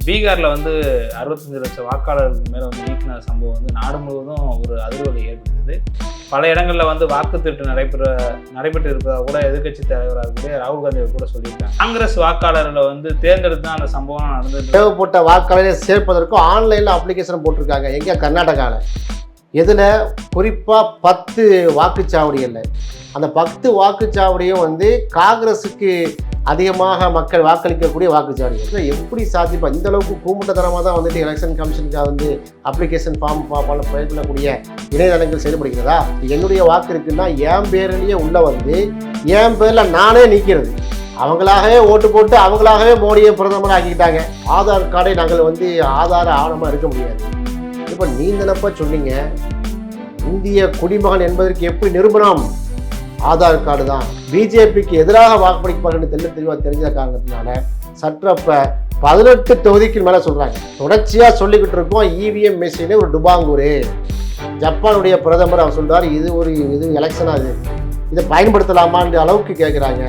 பீகாரில் வந்து 65 லட்சம் வாக்காளர்களுக்கு மேலே வந்து நீக்கின சம்பவம் வந்து நாடு முழுவதும் ஒரு அதிர்வலை ஏற்படுத்துது. பல இடங்களில் வந்து வாக்கு திருட்டு நடைபெற்று இருப்பதாக கூட எதிர்க்கட்சி தலைவராக கூட ராகுல் காந்தி கூட சொல்லியிருக்காங்க. காங்கிரஸ் வாக்காளர்களை வந்து தேர்ந்தெடுத்து தான் அந்த சம்பவம் நடந்தது. தேவைப்பட்ட வாக்காளரை சேர்ப்பதற்கும் ஆன்லைனில் அப்ளிகேஷன் போட்டிருக்காங்க. எங்கே? கர்நாடகாவில். எதில்? குறிப்பாக 10 வாக்குச்சாவடிகளில். அந்த 10 வாக்குச்சாவடியும் வந்து காங்கிரஸுக்கு அதிகமாக மக்கள் வாக்களிக்கக்கூடிய வாக்குச்சாவடிகள். எப்படி சாத்தியப்பா இந்த அளவுக்கு கூமுட்டத்தனமாக தான் வந்துட்டு எலெக்ஷன் கமிஷனுக்காக வந்து அப்ளிகேஷன் ஃபார்ம் பயன் பண்ணக்கூடிய இணையதளங்கள் செயல்படுகிறதா? என்னுடைய வாக்கு இருக்குன்னா என் பேரிலேயே உள்ள வந்து என் பேரில் நானே நீக்கிறது. அவங்களாகவே ஓட்டு போட்டு அவங்களாகவே மோடியை பிரதமர் ஆக்கிக்கிட்டாங்க. ஆதார் கார்டை நாங்கள் வந்து ஆதார ஆவணமாக இருக்க முடியாது. இப்போ நீந்தனப்பா சொன்னீங்க இந்திய குடிமகன் என்பதற்கு எப்படி நிரூபணம்? ஆதார் கார்டு தான். பிஜேபிக்கு எதிராக வாக்களிப்பார்கள் தெளிவாக தெரிஞ்ச காரணத்தினால சற்றப்ப 18 தொகுதிக்கு மேலே சொல்கிறாங்க. தொடர்ச்சியாக சொல்லிக்கிட்டு இருக்கோம் இவிஎம் மிஷினே ஒரு டுபாங்கூரு. ஜப்பானுடைய பிரதமர் அவர் சொல்கிறார் இது எலெக்ஷனாக இதை பயன்படுத்தலாமான்ற அளவுக்கு கேட்குறாங்க.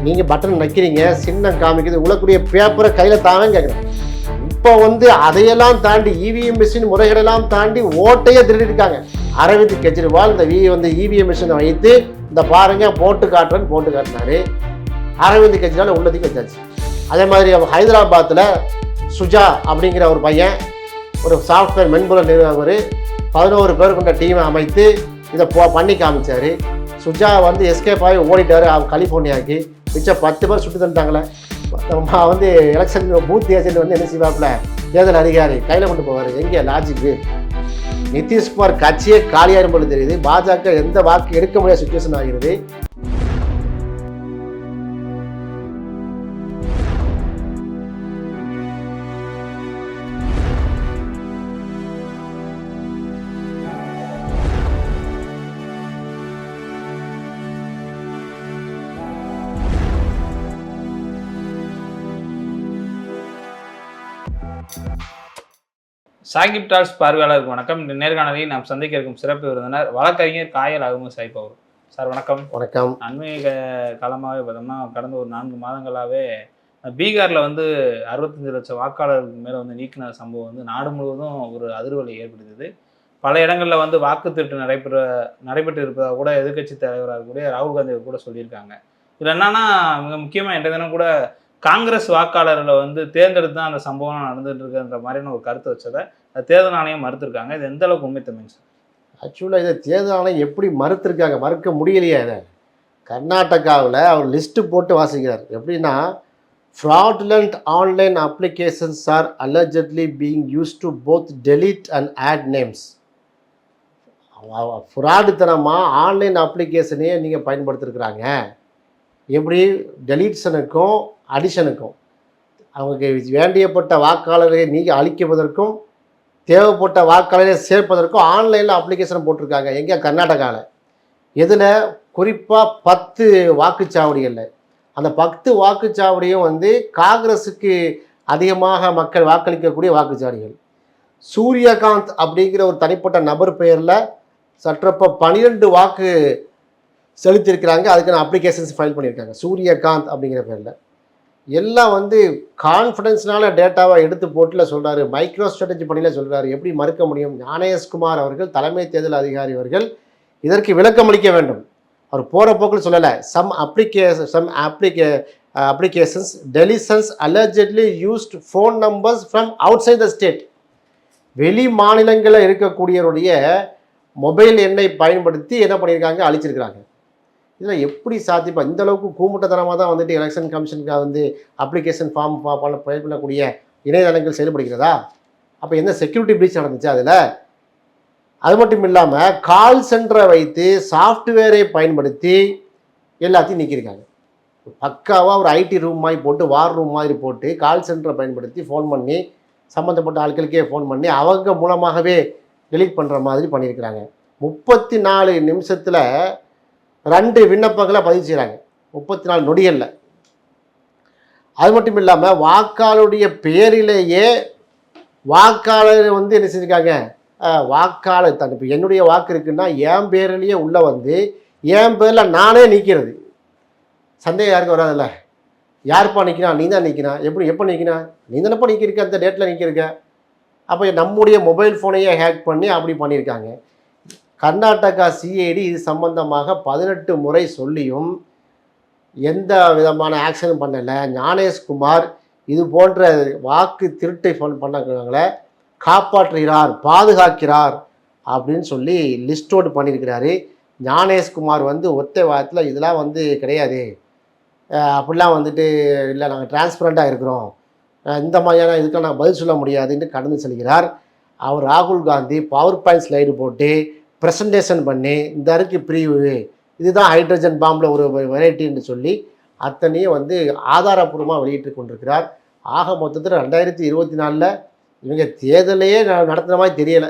நீங்கள் பட்டன் நக்கிறீங்க, சின்னம் காமிக்குது, உழக்கூடிய பேப்பரை கையில் தாங்க கேட்குறாங்க. இப்போ வந்து அதையெல்லாம் தாண்டி இவிஎம் மிஷின் முறைகளெல்லாம் தாண்டி ஓட்டையே திருடிருக்காங்க. அரவிந்த் கெஜ்ரிவால் இந்த இவிஎம் மிஷினை வைத்து இந்த பாருங்க போட்டு காட்டினாரு. அரவிந்த் கெஜ்ரிவால் உள்ளதுக்கு வச்சாச்சு. அதே மாதிரி ஹைதராபாத்தில் சுஜா அப்படிங்கிற ஒரு பையன் ஒரு சாஃப்ட்வேர் மென்பொருள் நிறுவனர் 11 பேர் கொண்ட டீமை அமைத்து இதை பண்ணி காமிச்சார். சுஜா வந்து எஸ்கேப் ஆகி ஓடிட்டார் கலிஃபோர்னியாவுக்கு. மிச்சம் 10 பேர் சுட்டு தந்துட்டாங்களே. வந்து எலெக்ஷன் பூத் ஏஜென்ட் வந்து என்ன செய்வாப்புல தேர்தல் அதிகாரி கையில் கொண்டு போவார். எங்கே லாஜிக்கு? நிதிஷ்குமார் கட்சியே காலியாகும் போல தெரியுது. பாஜக எந்த வாக்கு எடுக்க முடியாத சுச்சுவேஷன் ஆகிறது. சாகிப் டால்ஸ் பார்வையாளருக்கு வணக்கம். இந்த நேர்காணலில் நாம் சந்திக்க இருக்கும் சிறப்பு விருந்தினர் வழக்கறிஞர் காயல் அகமது சாஹிப் அவர். சார் வணக்கம். வணக்கம். அண்மைய காலமாகவே பார்த்தோம்னா கடந்த ஒரு 4 மாதங்களாகவே பீகாரில் வந்து 65 லட்சம் வாக்காளர்களுக்கு மேலே வந்து நீக்கின சம்பவம் வந்து நாடு முழுவதும் ஒரு அதிர்வலை ஏற்படுத்துது. பல இடங்களில் வந்து வாக்கு திருட்டு நடைபெற்று இருப்பதாக கூட எதிர்க்கட்சி தலைவராக கூட ராகுல் காந்தி கூட சொல்லியிருக்காங்க. இதில் என்னன்னா மிக முக்கியமாக என்ற தினம் கூட காங்கிரஸ் வாக்காளர்களை வந்து தேர்ந்தெடுத்து தான் அந்த சம்பவம் நடந்துட்டு இருக்குன்ற மாதிரியான ஒரு கருத்தை வச்சதை தேர்தல் ஆணையம் மறுத்திருக்காங்க. இது எந்த அளவுக்கு உண்மைத்தன்மைங்க சார்? ஆக்சுவலாக இதை தேர்தல் ஆணையம் எப்படி மறுத்திருக்காங்க? மறுக்க முடியலையே. இதை கர்நாடகாவில் அவர் லிஸ்ட்டு போட்டு வாசிக்கிறார். எப்படின்னா fraudulent online applications are allegedly being use to both delete and add names. ஃப்ராடுத்தனமாக ஆன்லைன் அப்ளிகேஷனையே நீங்கள் பயன்படுத்திருக்கிறாங்க. எப்படி? டெலீட்ஷனுக்கும் அடிஷனுக்கும் அவங்களுக்கு வேண்டியப்பட்ட வாக்காளரை நீங்கள் அளிக்குவதற்கும் தேவைப்பட்ட வாக்காளரை சேர்ப்பதற்கும் ஆன்லைனில் அப்ளிகேஷன் போட்டிருக்காங்க. எங்கே? கர்நாடகாவில். எதில்? குறிப்பாக 10 வாக்குச்சாவடிகளில். அந்த 10 வாக்குச்சாவடியும் வந்து காங்கிரஸுக்கு அதிகமாக மக்கள் வாக்களிக்கக்கூடிய வாக்குச்சாவடிகள். சூரியகாந்த் அப்படிங்கிற ஒரு தனிப்பட்ட நபர் பெயரில் சற்றப்ப 12 வாக்கு செலுத்தியிருக்கிறாங்க. அதுக்கான அப்ளிகேஷன்ஸ் ஃபைல் பண்ணியிருக்காங்க சூரியகாந்த் அப்படிங்கிற பேரில். எல்லாம் வந்து கான்ஃபிடென்ஸ்னால டேட்டாவை எடுத்து போட்டில் சொல்கிறாரு. மைக்ரோ ஸ்ட்ராட்டஜி பண்ணியில் சொல்கிறாரு. எப்படி மறுக்க முடியும்? ஞானேஷ்குமார் அவர்கள் தலைமை தேர்தல் அதிகாரி அவர்கள் இதற்கு விளக்கம் அளிக்க வேண்டும். அவர் போகிற போக்கில் சொல்லலை. Some applications deletions allegedly used phone numbers from outside the state. வெளி மாநிலங்களில் இருக்கக்கூடியவருடைய மொபைல் எண்ணை பயன்படுத்தி என்ன பண்ணியிருக்காங்க? அழிச்சிருக்கிறாங்க. இதில் எப்படி சாத்தியப்பா இந்த அளவுக்கு கூமுட்டத்தனமாக தான் வந்துட்டு எலெக்ஷன் கமிஷனுக்காக வந்து அப்ளிகேஷன் ஃபார்ம் பயன் பண்ணக்கூடிய இணையதளங்கள் செயல்படுகிறதா? அப்போ என்ன செக்யூரிட்டி பிரீச் நடந்துச்சு அதில்? அது மட்டும் இல்லாமல் கால் சென்டரை வைத்து சாஃப்ட்வேரை பயன்படுத்தி எல்லாத்தையும் நீக்கியிருக்காங்க. பக்காவாக ஒரு ஐடி ரூம் மாதிரி போட்டு வார் ரூம் மாதிரி போட்டு கால் சென்டரை பயன்படுத்தி ஃபோன் பண்ணி சம்மந்தப்பட்ட ஆட்களுக்கே ஃபோன் பண்ணி அவங்க மூலமாகவே டெலீட் பண்ணுற மாதிரி பண்ணியிருக்கிறாங்க. 34 நிமிஷத்தில் 2 விண்ணப்பங்களை பதிவு செய்கிறாங்க. 34 நொடிகளில். அது மட்டும் இல்லாமல் வாக்காளருடைய பெயரிலேயே வாக்காளர் வந்து என்ன செஞ்சுருக்காங்க? வாக்காளர் தான். இப்போ என்னுடைய வாக்கு இருக்குன்னா என் பேரிலேயே உள்ளே வந்து என் பேரில் நானே நீக்கிறது. சந்தேகம் யாருக்கும் வராதில்ல? யாருப்பா நிற்கிறான்? நீ தான் நிற்கிறான். எப்போ நிற்கிறான்? நீ தானப்பா நிற்கிருக்க, அந்த டேட்டில் நிற்கிருக்க. அப்போ நம்முடைய மொபைல் ஃபோனையே ஹேக் பண்ணி அப்படி பண்ணியிருக்காங்க. கர்நாடகா சிஐடி இது சம்பந்தமாக 18 முறை சொல்லியும் எந்த விதமான ஆக்ஷனும் பண்ணலை. ஞானேஷ்குமார் இது போன்ற வாக்கு திருட்டை பண்ணவங்களை காப்பாற்றுகிறார், பாதுகாக்கிறார் அப்படின்னு சொல்லி லிஸ்ட் அவுட் பண்ணியிருக்கிறாரு. ஞானேஷ்குமார் வந்து ஒற்றை வாரத்தில் இதெல்லாம் வந்து கிடையாது, அப்படிலாம் வந்துட்டு இல்லை, நாங்கள் டிரான்ஸ்பரண்ட்டாக இருக்கிறோம், இந்த மாதிரியான இதுக்கெல்லாம் நாங்கள் பதில் சொல்ல முடியாதுன்னு கடந்து செல்கிறார். அவர் ராகுல் காந்தி பவர் பாயிண்ட் ஸ்லைடு போட்டு ப்ரெசன்டேஷன் பண்ணி இந்த இருக்கு பிரிவு, இதுதான் ஹைட்ரஜன் பாம்பில் ஒரு வெரைட்டின்னு சொல்லி அத்தனையும் வந்து ஆதாரப்பூர்வமாக வெளியிட்டு கொண்டிருக்கிறார். ஆக மொத்தத்தில் 2024 இவங்க தேர்தலையே நடத்துகிற மாதிரி தெரியலை.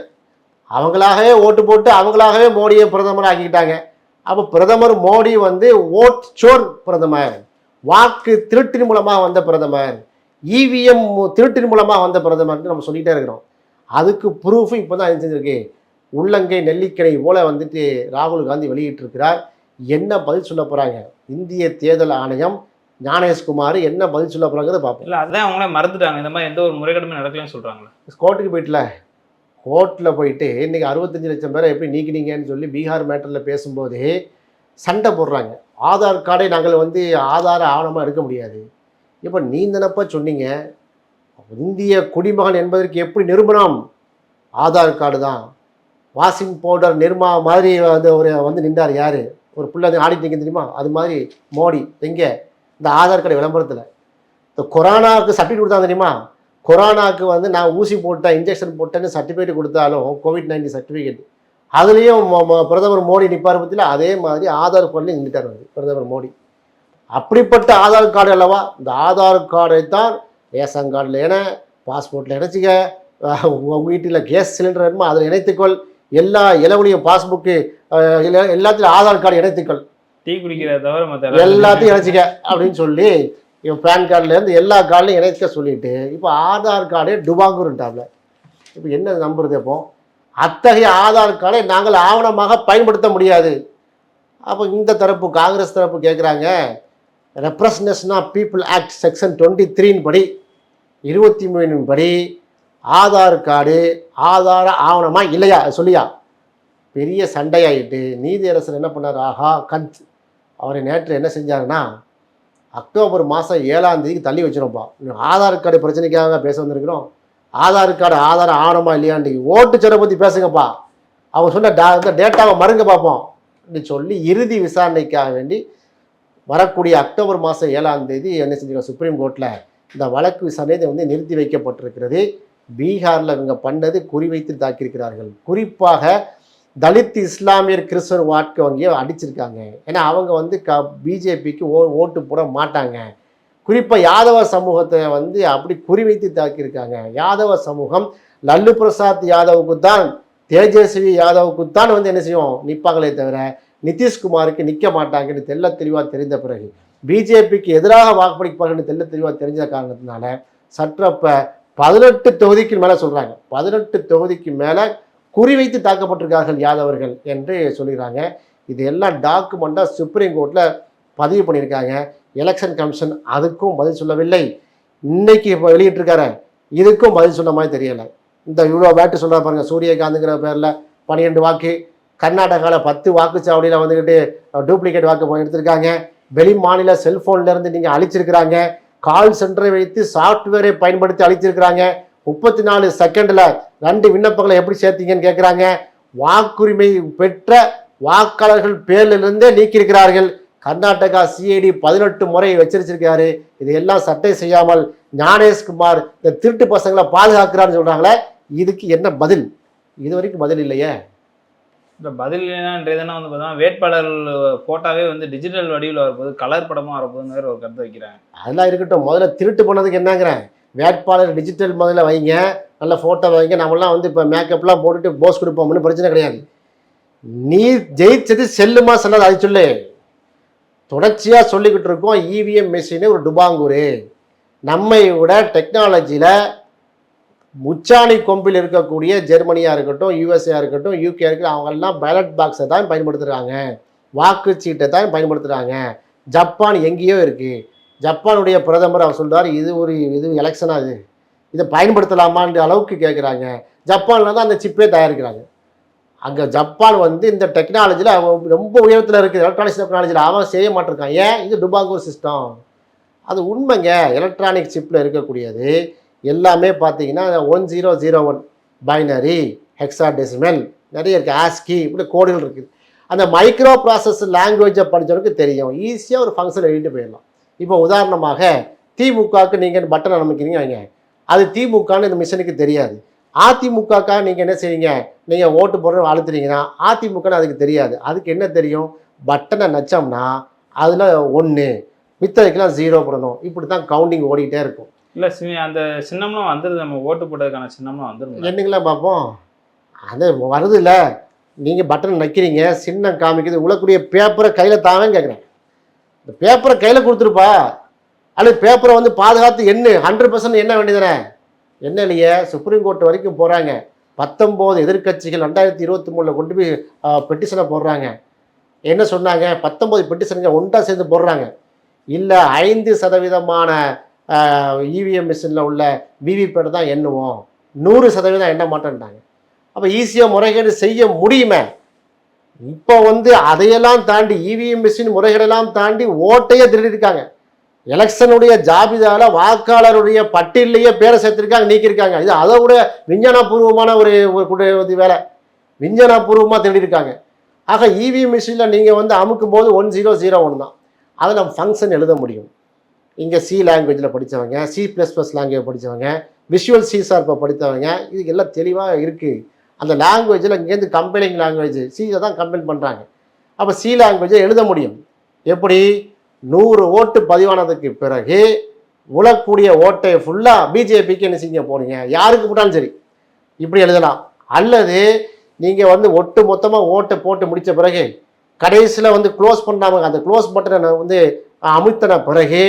அவங்களாகவே ஓட்டு போட்டு அவங்களாகவே மோடியை பிரதமர் ஆக்கிக்கிட்டாங்க. அப்போ பிரதமர் மோடி வந்து ஓட் சோர் பிரதமர், வாக்கு திருட்டின் மூலமாக வந்த பிரதமர், இவிஎம் திருட்டின் மூலமாக வந்த பிரதமர்னு நம்ம சொல்லிகிட்டே இருக்கிறோம். அதுக்கு ப்ரூஃப் இப்போ தான் செஞ்சிருக்கு. உள்ளங்கை நெல்லிக்கடை போல வந்துட்டு ராகுல் காந்தி வெளியிட்டிருக்கிறார். என்ன பதில் சொல்ல போகிறாங்க இந்திய தேர்தல் ஆணையம், ஞானேஷ்குமார் என்ன பதில் சொல்ல போகிறாங்கிறத பார்ப்போம். இல்லை அதான் அவங்களே மறந்துட்டாங்க, இந்த மாதிரி எந்த ஒரு முறைகேடுமே நடக்கலன்னு சொல்கிறாங்களே. கோர்ட்டுக்கு போயிட்டுல, கோர்ட்டில் போயிட்டு இன்றைக்கி 65 லட்சம் பேரை எப்படி நீக்கினீங்கன்னு சொல்லி பீகார் மேட்டரில் பேசும்போது சண்டை போடுறாங்க. ஆதார் கார்டை நாங்கள் வந்து ஆதார ஆவணமாக எடுக்க முடியாது. இப்போ நீ தானப்பா சொன்னீங்க இந்திய குடிமகன் என்பதற்கு எப்படி நிரூபணம்? ஆதார் கார்டு தான். வாஷிங் பவுடர் நிர்மா மாதிரி வந்து நின்றார் யார்? ஒரு பிள்ளை வந்து ஆடிட்டு நிற்க தெரியுமா? அது மாதிரி மோடி எங்கே இந்த ஆதார் கார்டு விளம்பரத்தில் இந்த கொரோனாவுக்கு சர்டிஃபிகேட் கொடுத்தாங்க தெரியுமா? கொரோனாவுக்கு வந்து நான் ஊசி போட்டேன், இன்ஜெக்ஷன் போட்டேன்னு சர்டிஃபிகேட் கொடுத்தாலும் COVID-19 சர்டிஃபிகேட், அதுலேயும் பிரதமர் மோடி நிற்பார் பற்றியில் அதே மாதிரி ஆதார் கார்டுலேயும் நின்றுட்டார் பிரதமர் மோடி. அப்படிப்பட்ட ஆதார் கார்டு அல்லவா? இந்த ஆதார் கார்டை தான் ரேஷன் கார்டில் என, பாஸ்போர்ட்டில் இணைச்சிக்க, உங்கள் வீட்டில் கேஸ் சிலிண்டர் வேணுமா அதில் இணைத்துக்கொள், எல்லா இலவழியும் பாஸ்புக்கு எல்லாத்துலையும் ஆதார் கார்டு இணைத்துக்கள், டீ குடிக்கிறத தவிர மற்ற எல்லாத்தையும் இணைச்சிக்க அப்படின்னு சொல்லி இப்போ பேன் கார்டுலேருந்து எல்லா கார்டுலையும் இணைச்சிக்க சொல்லிட்டு இப்போ ஆதார் கார்டே டுபாங்குருட்டாப்ல. இப்போ என்ன நம்புறது? அப்போ அத்தகைய ஆதார் கார்டை நாங்கள் ஆவணமாக பயன்படுத்த முடியாது. அப்போ இந்த தரப்பு காங்கிரஸ் தரப்பு கேட்குறாங்க, representation of people act section 23 படி 23 படி ஆதார் கார்டு ஆதார ஆவணமாக இல்லையா சொல்லியா? பெரிய சண்டையாயிட்டு நீதியரசர் என்ன பண்ணார்? ஆஹா கந்த் அவரை நேற்று என்ன செஞ்சாருன்னா, அக்டோபர் மாதம் 7ஆம் தேதிக்கு தள்ளி வச்சிருப்பா, ஆதார் கார்டு பிரச்சனைக்காக பேச வந்திருக்கிறோம், ஆதார் கார்டு ஆதார ஆவணமாக இல்லையாண்டி ஓட்டு சட்டை பற்றி பேசுங்கப்பா, அவங்க சொன்ன இந்த டேட்டாவை மறுங்க பார்ப்போம் அப்படின்னு சொல்லி இறுதி விசாரணைக்காக வேண்டி வரக்கூடிய அக்டோபர் மாதம் 7ஆம் தேதி என்ன செஞ்சிருக்கோம் சுப்ரீம் கோர்ட்டில் இந்த வழக்கு விசாரணை வந்து நிறுத்தி வைக்கப்பட்டிருக்கிறது. பீகாரில் இவங்க பண்ணது குறிவைத்து தாக்கியிருக்கிறார்கள். குறிப்பாக தலித் இஸ்லாமியர் கிறிஸ்தவர் வாக்கு வங்கியை அடிச்சிருக்காங்க. ஏன்னா அவங்க வந்து பிஜேபிக்கு ஓட்டு போட மாட்டாங்க. குறிப்பாக யாதவ சமூகத்தை வந்து அப்படி குறிவைத்து தாக்கியிருக்காங்க. யாதவ சமூகம் லல்லு பிரசாத் யாதவுக்கு தான், தேஜஸ்வி யாதவுக்கு தான் வந்து என்ன செய்யும் நிற்பாங்களே தவிர நிதிஷ்குமாருக்கு நிற்க மாட்டாங்கன்னு தெல்ல தெளிவாக தெரிந்த பிறகு, பிஜேபிக்கு எதிராக வாக்களிப்பாங்கன்னு தெல்ல தெளிவாக தெரிஞ்ச காரணத்தினால சற்றப்ப 18 தொகுதிக்கு மேலே சொல்கிறாங்க, 18 தொகுதிக்கு மேலே குறிவைத்து தாக்கப்பட்டிருக்கார்கள் யாதவர்கள் என்று சொல்லிடுறாங்க. இது எல்லாம் டாக்குமெண்ட்டாக சுப்ரீம் கோர்ட்டில் பதிவு பண்ணியிருக்காங்க. எலெக்ஷன் கமிஷன் அதுக்கும் பதில் சொல்லவில்லை. இன்னைக்கு இப்போ வெளியிட்டிருக்காரு, இதுக்கும் பதில் சொன்ன மாதிரி தெரியலை. இந்த இவ்வளோ பேட்டு சொல்கிறா பாருங்கள், சூரியகாந்துங்கிற பேரில் 12 வாக்கு, கர்நாடகாவில் 10 வாக்குச்சாவடியில் வந்துக்கிட்டு டூப்ளிகேட் வாக்கு எடுத்திருக்காங்க, வெளி மாநில செல்ஃபோன்லேருந்து நீங்கள் அழிச்சிருக்கிறாங்க, கால் சென்டரை வைத்து சாஃப்ட்வேரை பயன்படுத்தி அழிச்சிருக்கிறாங்க, 34 செகண்டில் 2 விண்ணப்பங்களை எப்படி சேர்த்தீங்கன்னு கேட்குறாங்க, வாக்குரிமை பெற்ற வாக்காளர்கள் பேரிலிருந்தே நீக்கியிருக்கிறார்கள். கர்நாடகா சிஐடி 18 முறை வச்சிருச்சிருக்காரு. இதையெல்லாம் சட்டை செய்யாமல் ஞானேஷ்குமார் இந்த திருட்டு பசங்களை பாதுகாக்கிறான்னு சொல்கிறாங்களே, இதுக்கு என்ன பதில்? இது வரைக்கும் பதில் இல்லையே. இந்த பதில் என்னன்றதுனா வந்து பார்த்தா வேட்பாளர் போட்டாவே வந்து டிஜிட்டல் வடிவில் வரப்போது, கலர் படமாக வரப்போகுதுங்கிற ஒரு கருத்தை வைக்கிறாங்க. அதெல்லாம் இருக்கட்டும், முதல்ல திருட்டு பண்ணதுக்கு என்னங்கிறேன், வேட்பாளர் டிஜிட்டல் முதல்ல வைங்க, நல்ல ஃபோட்டோ வைங்க, நம்மளாம் வந்து இப்போ மேக்கப்லாம் போட்டுட்டு போஸ் கொடுப்போம்னு பிரச்சனை கிடையாது. நீ ஜெயிச்சது செல்லுமா சொன்னது அது சொல்லு. தொடர்ச்சியாக சொல்லிக்கிட்டு இருக்கோம் இவிஎம் மெஷினு ஒரு டுபாங்கூரு, நம்மை விட டெக்னாலஜியில் முச்சாணி கொம்பில் இருக்கக்கூடிய ஜெர்மனியாக இருக்கட்டும், யூஎஸ்ஏ இருக்கட்டும், யூகே இருக்கட்டும், அவங்கெல்லாம் பேலட் பாக்ஸை தான் பயன்படுத்துகிறாங்க, வாக்குச்சீட்டை தான் பயன்படுத்துகிறாங்க. ஜப்பான் எங்கேயோ இருக்குது, ஜப்பானுடைய பிரதமர் அவர் சொல்றாரு, இது எலெக்ஷனா இதை பயன்படுத்தலாமான்ற அளவுக்கு கேட்குறாங்க. ஜப்பானில் தான் அந்த சிப்பே தயாரிக்கிறாங்க. அங்கே ஜப்பான் வந்து இந்த டெக்னாலஜியில் அவன் ரொம்ப உயரத்தில் இருக்குது. எலக்ட்ரானிக்ஸ் டெக்னாலஜியில் அவன் செய்ய மாட்டிருக்கான். ஏன்? இது டுபாகோ சிஸ்டம். அது உண்மைங்க. எலக்ட்ரானிக் சிப்பில் இருக்கக்கூடியது எல்லாமே பார்த்தீங்கன்னா 1001 பைனரி, ஹெக்ஸாடெசிமல், நிறைய இருக்குது, ஆஸ்கி, இப்படி கோடுகள் இருக்குது. அந்த மைக்ரோ ப்ராசஸ் லாங்குவேஜை படித்தவனுக்கு தெரியும், ஈஸியாக ஒரு ஃபங்க்ஷன் எழுதிட்டு போயிடலாம். இப்போ உதாரணமாக திமுகவுக்கு நீங்கள் பட்டனை அமைக்கிறீங்க வைங்க, அது திமுகன்னு இந்த மிஷினுக்கு தெரியாது. அதிமுகக்காக நீங்கள் என்ன செய்வீங்க, நீங்கள் ஓட்டு போடுற அழுத்துறீங்கன்னா அதிமுகன்னு அதுக்கு தெரியாது. அதுக்கு என்ன தெரியும், பட்டனை நச்சோம்னா அதில் 1, மித்ததுக்கெல்லாம் 0 போடணும். இப்படி தான் கவுண்டிங் ஓடிக்கிட்டே இருக்கும். இல்லை அந்த சின்னம்லாம் வந்துடுது, நம்ம ஓட்டு போட்டதுக்கான சின்னம்லாம் வந்துடும். என்னங்களா பார்ப்போம், அது வருது இல்லை. நீங்கள் பட்டன் நக்கிறீங்க, சின்னம் காமிக்குது, உழக்கூடிய பேப்பரை கையில் தாவேன்னு கேட்குறேன். இந்த பேப்பரை கையில் கொடுத்துருப்பா, அல்லது பேப்பரை வந்து பாதுகாத்து 100% என்ன வேண்டியதானே. என்ன இல்லையே, சுப்ரீம் கோர்ட் வரைக்கும் போகிறாங்க. 19 எதிர்க்கட்சிகள் 2023 கொண்டு போய் பெட்டிஷனை போடுறாங்க. என்ன சொன்னாங்க, 19 பெட்டிஷனுங்க ஒன்றா சேர்ந்து போடுறாங்க. இல்லை 5% இவிஎம் மிஷினில் உள்ள விவிபேட் தான் எண்ணுவோம், 100% எண்ண மாட்டேன்ட்டாங்க. அப்போ ஈஸியாக முறைகேடு செய்ய முடியுமே. இப்போ வந்து அதையெல்லாம் தாண்டி இவிஎம் மிஷின் முறைகேடெல்லாம் தாண்டி ஓட்டையே திருடிருக்காங்க. எலெக்ஷனுடைய ஜாபிதாவில் வாக்காளருடைய பட்டியலையே பேரை சேர்த்துருக்காங்க, நீக்கியிருக்காங்க. இது அதை விட விஞ்ஞானபூர்வமான ஒரு வேலை, விஞ்ஞானபூர்வமாக திருடிருக்காங்க. ஆக இவிஎம் மிஷினில் நீங்கள் வந்து அமுக்கும் போது 1001 தான், அதில் நம்ம ஃபங்க்ஷன் எழுத முடியும். இங்கே சி லாங்குவேஜில் படித்தவங்க, C++ லாங்குவேஜ் படித்தவங்க, விஷுவல் C# படித்தவங்க, இதுக்கு எல்லாம் தெளிவாக இருக்குது. அந்த லாங்குவேஜில் இங்கேருந்து கம்பைலிங் லாங்குவேஜ் சியை தான் கம்பைல் பண்ணுறாங்க. அப்போ சி லாங்குவேஜை எழுத முடியும். எப்படி, 100 ஓட்டு பதிவானதுக்கு பிறகு உழக்கூடிய ஓட்டை ஃபுல்லாக பிஜேபிக்கு என்ன செய்ய போகிறீங்க, யாருக்கு போட்டாலும் சரி இப்படி எழுதலாம். அல்லது நீங்கள் வந்து ஒட்டு மொத்தமாக ஓட்டை போட்டு முடித்த பிறகு கடைசியில் வந்து க்ளோஸ் பண்ணாமல் அந்த க்ளோஸ் பட்டனை வந்து அமுத்தின பிறகு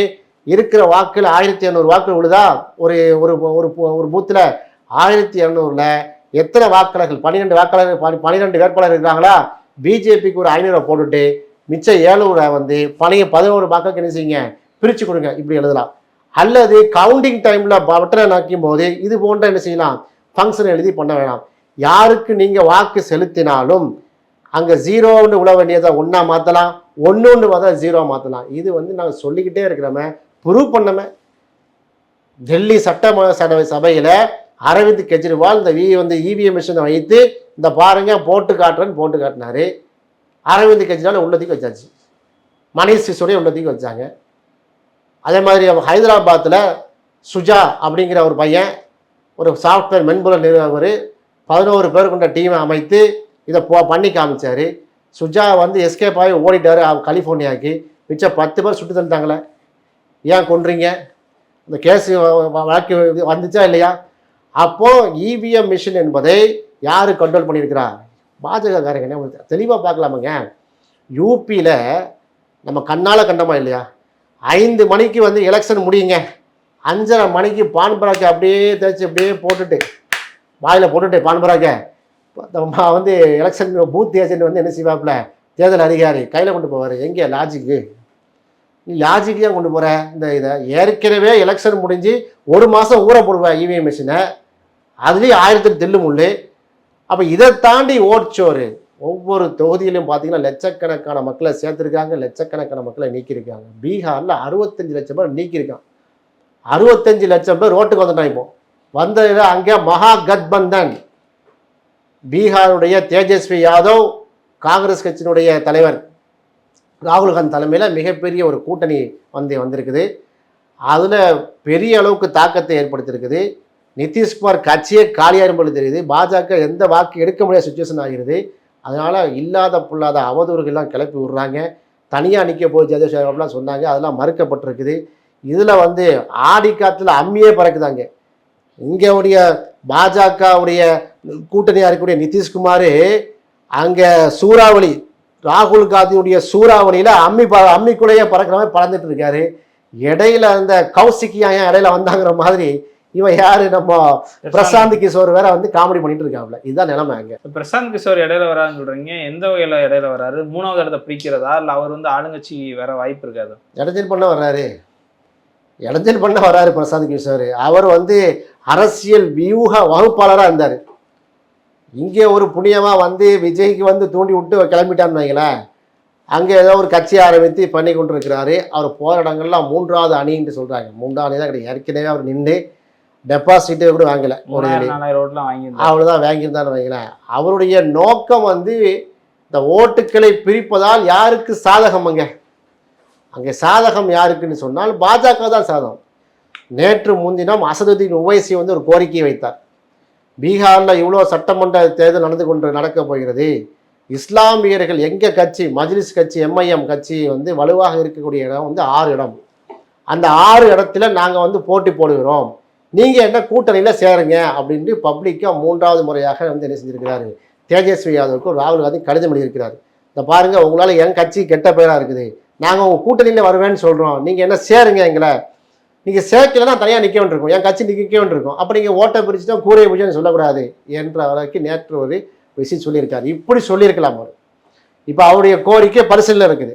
இருக்கிற வாக்கில் 1200 வாக்குகள் விழுதா, ஒரு ஒரு ஒரு பூத்தில் 1200ல் எத்தனை வாக்காளர்கள், 12 வாக்காளர்கள், 12 வேட்பாளர் இருக்கிறாங்களா, பிஜேபிக்கு ஒரு 500 போட்டுட்டு மிச்சம் 700 வந்து 11 வாக்குக்கு என்ன செய்யுங்க, பிரித்து கொடுங்க, இப்படி எழுதலாம். அல்லது கவுண்டிங் டைமில் பட்டனை நக்கும் போது இது போன்ற என்ன செய்யலாம், ஃபங்க்ஷன் எழுதி பண்ண வேணாம். யாருக்கு நீங்கள் வாக்கு செலுத்தினாலும் அங்கே 0ன்னு உழ வேண்டியதை 1 மாற்றலாம், 1 பார்த்தா 0 மாற்றலாம். இது வந்து நாங்கள் சொல்லிக்கிட்டே இருக்கிறோமே, ப்ரூவ் பண்ணமே. டெல்லி சட்டமன்ற சபையில் அரவிந்த் கெஜ்ரிவால் இந்த இவிஎம் மிஷினை வைத்து இந்த பாருங்க போட்டு காட்டுறேன்னு போட்டு காட்டினாரு. அரவிந்த் கெஜ்ரிவால் உள்ளத்துக்கு வச்சாச்சு, மணீஷ் சிசோடியா உள்ளத்துக்கு வச்சாங்க. அதே மாதிரி ஹைதராபாத்தில் சுஜா அப்படிங்கிற ஒரு பையன், ஒரு சாஃப்ட்வேர் மென்பொருள் நிறுவனர், 11 பேர் கொண்ட டீமை அமைத்து இதை பண்ணி காமிச்சார். சுஜா வந்து எஸ்கேப் ஆகி ஓடிட்டார் கலிஃபோர்னியாவுக்கு. மிச்சம் 10 பேர் சுட்டு தந்துட்டாங்களே, ஏன் கொன்றீங்க, இந்த கேஸு வழக்கு வந்துச்சா இல்லையா? அப்போது இவிஎம் மிஷின் என்பதை யார் கண்ட்ரோல் பண்ணியிருக்கிறா, பாஜகக்காரங்க. தெளிவாக பார்க்கலாமுங்க. யூபியில் நம்ம கண்ணால் கண்டமா இல்லையா, 5 மணிக்கு வந்து எலெக்ஷன் முடியுங்க, 5:30 மணிக்கு பான்பராக்கை அப்படியே தேய்ச்சி அப்படியே போட்டுட்டு வாயில் போட்டுட்டு பான்பராக்கை வந்து எலெக்ஷன் பூத் ஏஜென்ட் வந்து என்ன செய்வாப்புல, தேர்தல் அதிகாரி கையில் கொண்டு போவார். எங்கே லாஜிக்கு, நீ லாஜிக்கு தான் கொண்டு போகிற. இந்த இதை ஏற்கனவே எலெக்ஷன் முடிஞ்சு 1 மாதம் ஊற போடுவேன் இவிஎம் மிஷினை, அதுலேயும் 1000 தில்லு முள்ளு. அப்போ இதை தாண்டி ஓட்சோறு ஒவ்வொரு தொகுதியிலும் பார்த்தீங்கன்னா லட்சக்கணக்கான மக்களை சேர்த்துருக்காங்க, லட்சக்கணக்கான மக்களை நீக்கியிருக்காங்க. பீகாரில் 65 லட்சம் பேர் நீக்கியிருக்கான். 65 லட்சம் பேர் ரோட்டுக்கு வந்துட்டான். இப்போ வந்ததில் அங்கே மகா கத்பந்தன், பீகாருடைய தேஜஸ்வி யாதவ், காங்கிரஸ் கட்சியினுடைய தலைவர் ராகுல் காந்தி தலைமையில் மிகப்பெரிய ஒரு கூட்டணி வந்திருக்குது. அதில் பெரிய அளவுக்கு தாக்கத்தை ஏற்படுத்தியிருக்குது. நிதிஷ்குமார் கட்சியே காலியாக போல தெரியுது. பாஜக எந்த வாக்கு எடுக்க முடியாத சுச்சுவேஷன் ஆகிறது. அதனால் இல்லாத புல்லாத அவதூறுகள்லாம் கிளப்பி விடுறாங்க. தனியாக நிற்க போய் ஜெயதேஷ்லாம் சொன்னாங்க, அதெல்லாம் மறுக்கப்பட்டிருக்குது. இதில் வந்து ஆடி காற்றுல அம்மியே பறக்குதாங்க. இங்கே உடைய பாஜகவுடைய கூட்டணியாக இருக்கக்கூடிய நிதிஷ்குமார் அங்கே சூறாவளி, ராகுல் காந்தியுடைய சூறாவளியில் அம்மிக்குள்ளேயே பறக்கிற மாதிரி பறந்துட்டு இருக்காரு. இடையில அந்த கௌசிக்கியா ஏன் இடையில வந்தாங்கிற மாதிரி இவன் யாரு, நம்ம பிரசாந்த் கிஷோர் வேற வந்து காமெடி பண்ணிட்டு இருக்காப்ல. இதுதான் நிலைமை. அங்க பிரசாந்த் கிஷோர் இடையில வரான்னு சொல்றீங்க, எந்த வகையில இடையில வராரு? 3வது இடத்தை பிடிக்கிறதா, இல்லை அவர் வந்து ஆளுங்கட்சி வேற வாய்ப்பு இருக்காது? இடைஞ்சல் பண்ண வர்றாரு. இடைஞ்சல் பண்ண வராரு பிரசாந்த் கிஷோர். அவர் வந்து அரசியல் வியூக வகுப்பாளராக இருந்தார். இங்கே ஒரு புண்ணியமாக வந்து விஜய்க்கு வந்து தூண்டி விட்டு கிளம்பிட்டான்னு வைங்களேன், அங்கே ஏதோ ஒரு கட்சி ஆரம்பித்து பண்ணி கொண்டு இருக்கிறாரு. அவர் போகிற இடங்கள்லாம் 3வது அணின்னு சொல்கிறாங்க. 3வது அணி தான் கிடையாது, ஏற்கனவே அவர் நின்று டெபாசிட்டே கூட வாங்கலை, ஒரு அவ்வளோதான் வாங்கியிருந்தான்னு வைங்களேன். அவருடைய நோக்கம் வந்து இந்த ஓட்டுக்களை பிரிப்பதால் யாருக்கு சாதகம்? அங்கே சாதகம் யாருக்குன்னு சொன்னால் பாஜக தான் சாதகம். நேற்று முன்தினம் அசதுதீன் உவைசி வந்து ஒரு கோரிக்கையை வைத்தார். பீகாரில் இவ்வளோ சட்டமன்ற தேர்தல் நடக்க போகிறது, இஸ்லாமியர்கள் எங்கள் கட்சி மஜ்லிஸ் கட்சி எம்ஐஎம் கட்சி வந்து வலுவாக இருக்கக்கூடிய இடம் வந்து 6 இடம். அந்த 6 இடத்துல நாங்கள் வந்து போட்டி போடுகிறோம், நீங்கள் என்ன கூட்டணியில் சேருங்க அப்படின்ட்டு பப்ளிக்காக 3வது முறையாக வந்து என்ன செஞ்சுருக்கிறாரு தேஜஸ்வி யாதவுக்கும் ராகுல் காந்தி கடிதம் எழுதியிருக்கிறார். இந்த பாருங்கள், உங்களால் என் கட்சி கெட்ட பேராக இருக்குது, நாங்கள் உங்கள் கூட்டணியில் வருவேன்னு சொல்கிறோம், நீங்கள் என்ன சேருங்க, எங்களை நீங்கள் சேர்க்கலைன்னா தனியாக நிற்க வேண்டியிருக்கும், என் கட்சி நிற்க வேண்டியிருக்கும், அப்போ நீங்கள் ஓட்டை பிரிச்சுட்டா கூரையை பிடிச்சுன்னு சொல்லக்கூடாது என்ற அளவுக்கு நேற்று ஒரு விஷயம் சொல்லியிருக்காரு. இப்படி சொல்லியிருக்கலாம் அவர். இப்போ அவருடைய கோரிக்கை பரிசீலனை இருக்குது.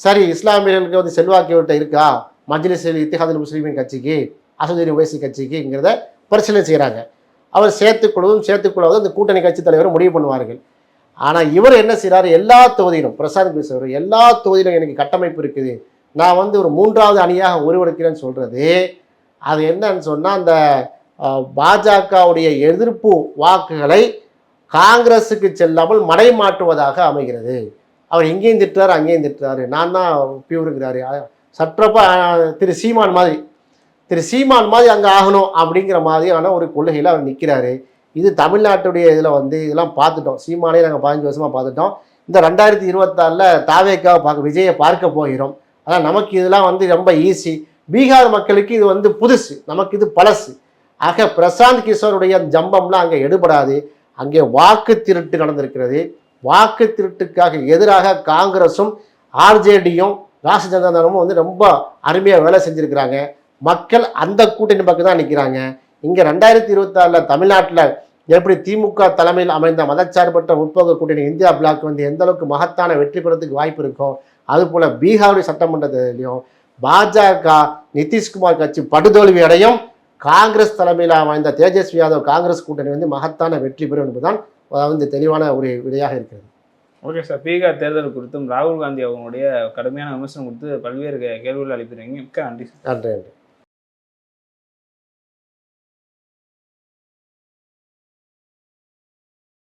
சரி, இஸ்லாமியர்களுக்கு வந்து செல்வாக்கிட்ட இருக்கா மஜ்லிஸ் இத்திஹாதுல் முஸ்லிமின் கட்சிக்கு அசதுதீன் உவைசி கட்சிக்குங்கிறத பரிசீலனை செய்கிறாங்க. அவர் சேர்த்துக்கொள்வதும் அந்த கூட்டணி கட்சி தலைவரும் முடிவு பண்ணுவார்கள். ஆனால் இவர் என்ன செய்கிறாரு, எல்லா தொகுதியிலும் பிரசாந்த் கிஷோர் எல்லா தொகுதியிலும் எனக்கு கட்டமைப்பு இருக்குது, நான் வந்து ஒரு 3வது அணியாக உருவெடுக்கிறேன்னு சொல்கிறது, அது என்னன்னு சொன்னால் அந்த பாஜகவுடைய எதிர்ப்பு வாக்குகளை காங்கிரஸுக்கு செல்லாமல் மடை மாற்றுவதாக அமைகிறது. அவர் இங்கேயும் திட்டுறாரு அங்கேயும் திட்டுறாரு, நான் தான் பியூருங்கிறாரு. சற்றப்ப திரு சீமான் மாதிரி அங்கே ஆகணும் அப்படிங்கிற மாதிரியான ஒரு கொள்கையில் அவர் நிற்கிறாரு. இது தமிழ்நாட்டுடைய இதில் வந்து இதெல்லாம் பார்த்துட்டோம். சீமானே நாங்கள் 15 வருஷமாக பார்த்துட்டோம். இந்த 2026 தாவேக்காவை விஜயை பார்க்க போகிறோம். அதான் நமக்கு இதெல்லாம் வந்து ரொம்ப ஈஸி. பீகார் மக்களுக்கு இது வந்து புதுசு, நமக்கு இது பழசு. ஆக பிரசாந்த் கிஷோருடைய ஜம்பம்லாம் அங்கே எடுபடாது. அங்கே வாக்கு திருட்டு நடந்திருக்கிறது. வாக்கு திருட்டுக்காக எதிராக காங்கிரஸும் ஆர்ஜேடியும் ராஷ்டிரிய ஜனதா தளமும் வந்து ரொம்ப அருமையாக வேலை செஞ்சுருக்கிறாங்க. மக்கள் அந்த கூட்டணி பக்கம் தான் நிற்கிறாங்க. இங்கே 2026 தமிழ்நாட்டில் எப்படி திமுக தலைமையில் அமைந்த மதச்சார்பற்ற முற்போக்கு கூட்டணி இந்தியா பிளாக் வந்து எந்த அளவுக்கு மகத்தான வெற்றி பெறத்துக்கு வாய்ப்பு இருக்கும், அதுபோல் பீகாருடைய சட்டமன்ற தேர்தலையும் பாஜக நிதிஷ்குமார் கட்சி படுதோல்வி அடையும், காங்கிரஸ் தலைமையில் அமைந்த தேஜஸ்வி யாதவ் காங்கிரஸ் கூட்டணி வந்து மகத்தான வெற்றி பெறும் என்பதுதான் வந்து தெளிவான ஒரு விடையாக இருக்கிறது. ஓகே சார், பீகார் தேர்தல் குறித்தும் ராகுல் காந்தி அவங்களுடைய கடுமையான விமர்சனம் கொடுத்து பல்வேறு கேள்விகள் அளிப்பிருக்கீங்க. மிக்க நன்றி சார். நன்றி.